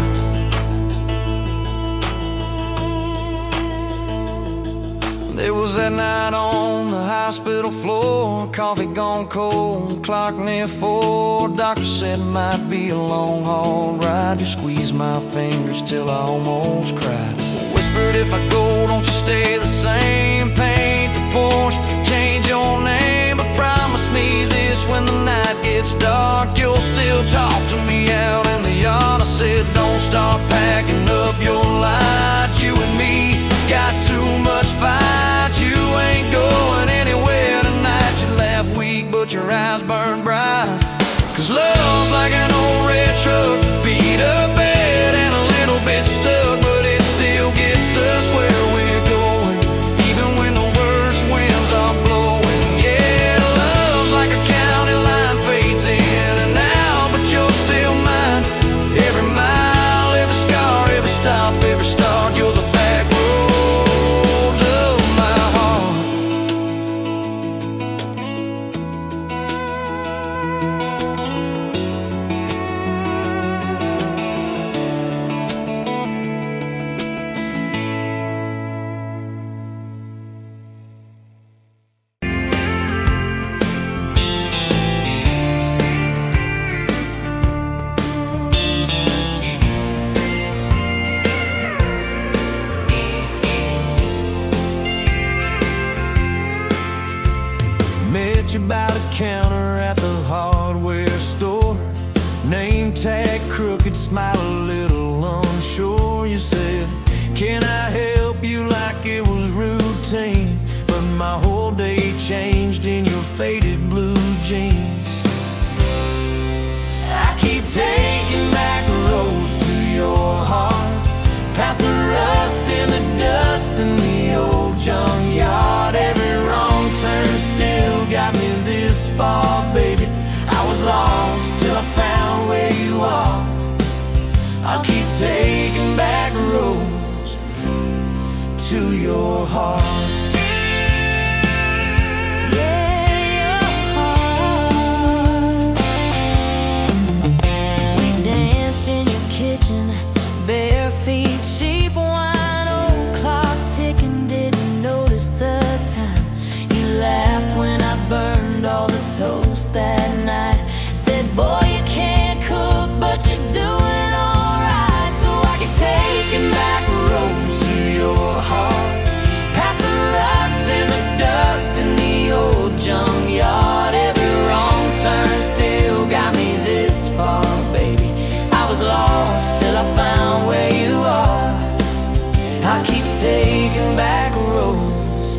There was that night on the hospital floor, coffee gone cold, clock near 4. Doctor said it might be a long haul ride. You squeezed my fingers till I almost cried. Whispered, if I go, don't you stay the same. Paint the porch, change your name, but promise me this, when the night gets dark, you'll still talk to me out in the yard. I said, don't start packing up your lights. You and me got too much fight. You ain't going anywhere tonight. You laugh weak, but your eyes burn bright. 'Cause love's like an old red truck, beat up bad and a little bit stuck, but it still gets us where we're going, even when the worst winds are blowing. Yeah, love's like a county line, fades in and out, but you're still mine. Every mile, every scar, every stop, every start, you're the back roads of my heart. Met you by the counter at the hardware store. Name tag crooked, smile a little unsure. You said, can I help you, like it was routine. But my whole day changed in your faded blue jeans. I keep taking back roads to your heart, past the rust and the dust in the old junkyard. Every wrong turn still got me this far, baby. I was lost till I found where you are. I'll keep taking back roads to your heart. Bare feet, cheap wine, old clock ticking, didn't notice the time. You laughed when I burned all the toast that night. Said, boy, you can't cook, but you're doing alright. So I keep taking back roads to your heart, past the rust and the dust in the old junkyard. Every wrong turn still got me this far, baby. I was lost till I found where you are. I keep taking back roads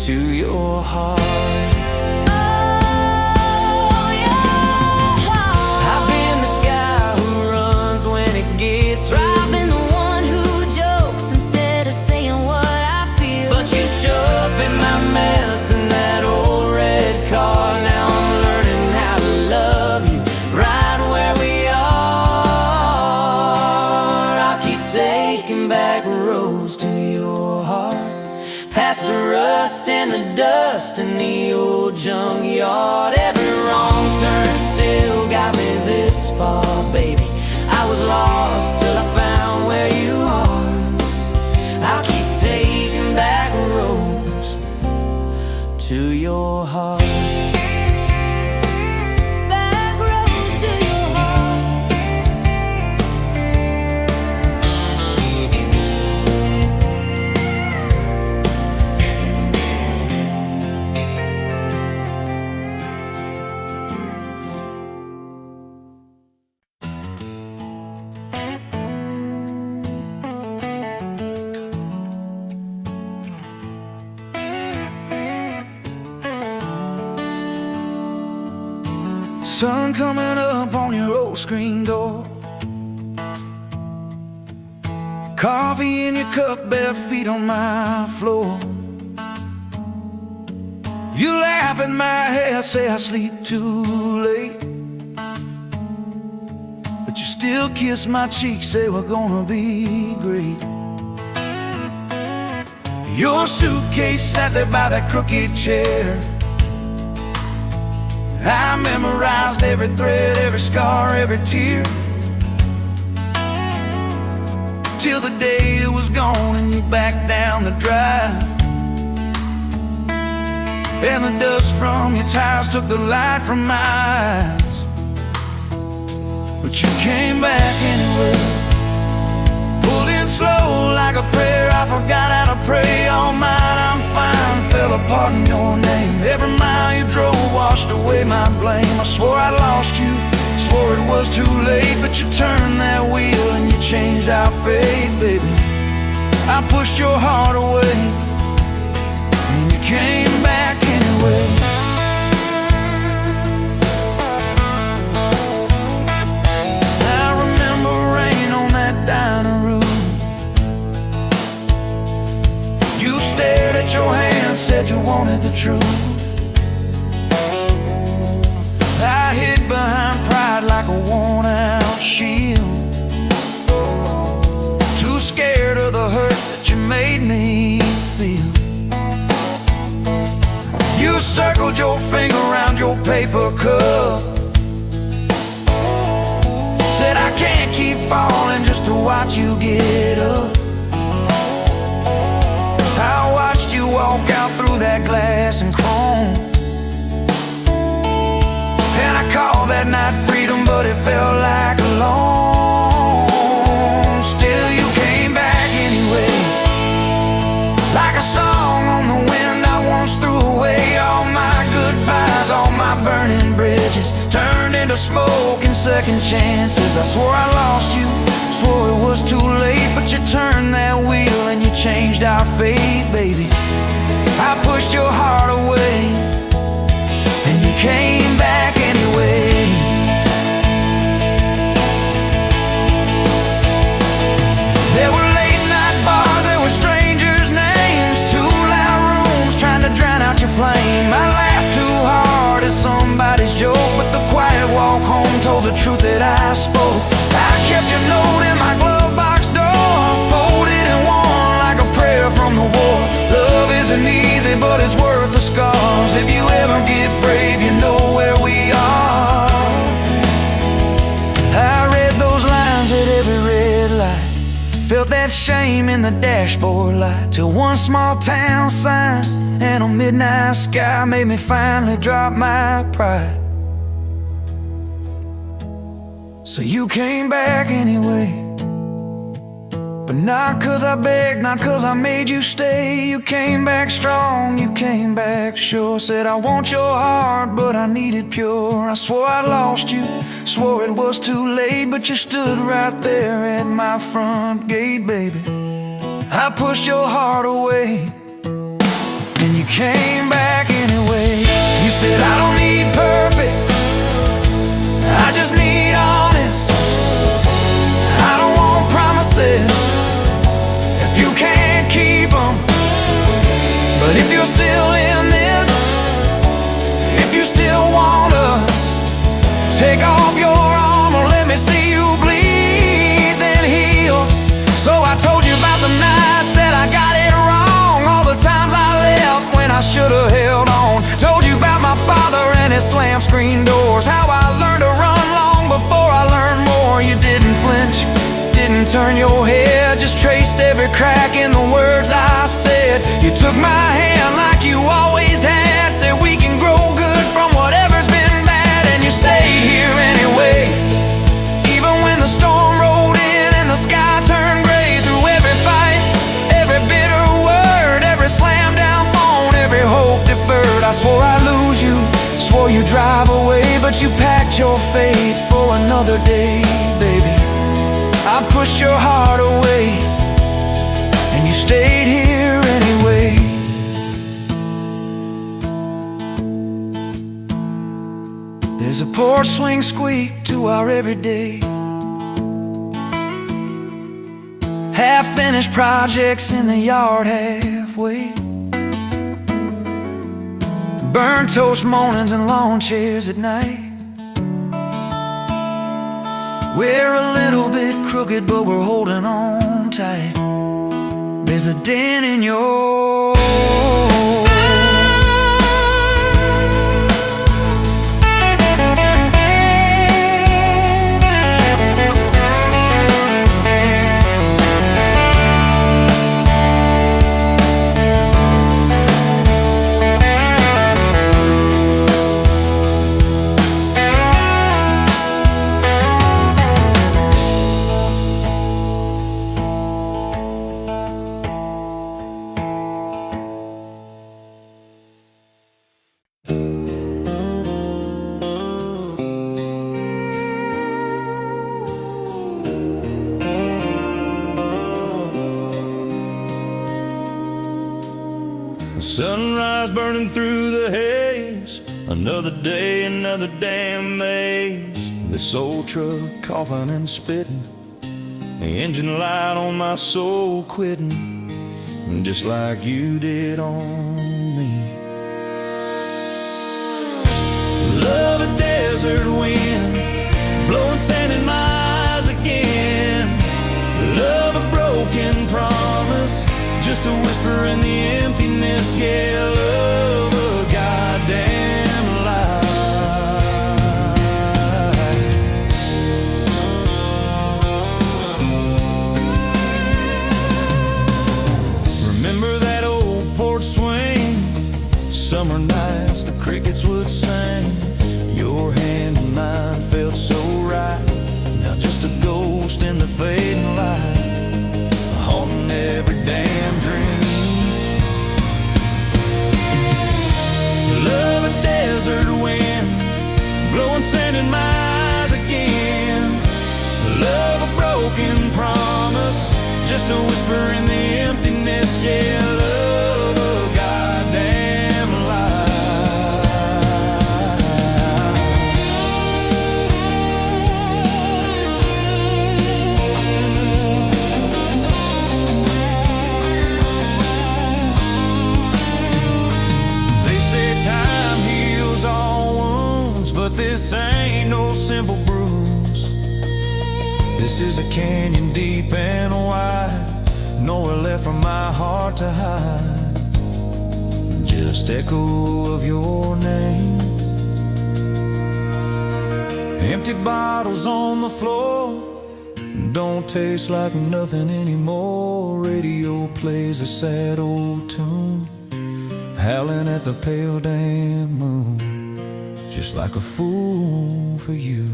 to your heart. Oh, your heart. I've been the guy who runs when it gets real. I've been the one who jokes instead of saying what I feel. But you show up in my mess in that old red car. Now I'm learning how to love you right where we are. I'll keep taking back roads to your heart, past the rust and the dust in the old junkyard. Every wrong turn still got me this far, baby. I was lost till I found where you are. I'll keep taking back roads to your heart. Back roads to your heart. Sun coming up on your old screen door. Coffee in your cup, bare feet on my floor. You laugh at my hair, say I sleep too late, but you still kiss my cheek, say we're gonna be great. Your suitcase sat there by that crooked chair. I memorized every thread, every scar, every tear, till the day it was gone and you backed down the drive, and the dust from your tires took the light from my eyes. But you came back anyway, pulled in slow like a prayer. I forgot how to pray. All mine, I'm fine, fell apart in your name. Every mile you drove washed away my blame. I swore I lost you, swore it was too late, but you turned that wheel and you changed our fate, baby. I pushed your heart away and you came back anyway. I remember rain on that dining room. You stared at your hand, said you wanted the truth. I hid behind pride like a worn-out shield, too scared of the hurt that you made me feel. You circled your finger around your paper cup, said I can't keep falling just to watch you get up. I watched you walk out through that glass and chrome, and I called that night freedom, but it felt like alone. Still you came back anyway, like a song on the wind. I once threw away all my goodbyes, all my burning bridges turned into smoke and second chances. I swore I lost you, swore it was too late, but you turned that wheel and you changed our fate, baby. I pushed your heart away and you came back anyway. There were late night bars, there were strangers' names, too loud rooms trying to drown out your flame. I laughed too hard at somebody's joke, but the quiet walk home told the truth that I spoke. I kept your note in my glove box door, folded and worn like a prayer from the war. Love isn't easy, but it's worth the scars. If you ever get brave, you know where we are. I read those lines at every red light, felt that shame in the dashboard light, till one small town sign and a midnight sky made me finally drop my pride. So you came back anyway, but not 'cause I begged, not 'cause I made you stay. You came back strong, you came back sure. Said I want your heart, but I need it pure. I swore I lost you, swore it was too late, but you stood right there at my front gate, baby. I pushed your heart away and you came back anyway. You said I don't need perfect, I just need honest. I don't want promises if you can't keep them. But if you're still in this, if you still want us, take off your armor, let me see you bleed, then heal. So I told you about the nights that I got it wrong, all the times I left when I should've held on. Told you about my father and his slam screen doors, how I learned to run long before I learned more. You didn't flinch, didn't turn your head, just traced every crack in the words I said. You took my hand like you always had, said we can grow good from whatever's been bad, and you stayed here anyway. Even when the storm rolled in and the sky turned gray, through every fight, every bitter word, every slam down phone, every hope deferred. I swore I'd lose you, swore you'd drive away, but you packed your faith for another day, baby. I pushed your heart away and you stayed here anyway. There's a porch swing squeak to our everyday. Half-finished projects in the yard halfway. Burnt toast mornings and lawn chairs at night. We're a little bit crooked, but we're holding on tight. There's a dent in your sunrise burning through the haze. Another day, another damn maze. This old truck coughing and spitting, the engine light on my soul quitting, just like you did on me. Love a desert wind, blowing sand in my eyes again. Love a broken promise, just a whisper in the emptiness. Yeah, love a goddamn lie. Remember that old porch swing? Summer nights the crickets would sing. Your hand in mine felt so right. Now just a ghost in the fading light, haunting every damn dream. Love a desert wind, blowing sand in my eyes again. Love a broken promise, just a whisper in the emptiness. Yeah, love a goddamn lie. But this ain't no simple bruise. This is a canyon deep and wide, nowhere left for my heart to hide. Just echo of your name. Empty bottles on the floor, don't taste like nothing anymore. Radio plays a sad old tune, howling at the pale damn moon, just like a fool for you.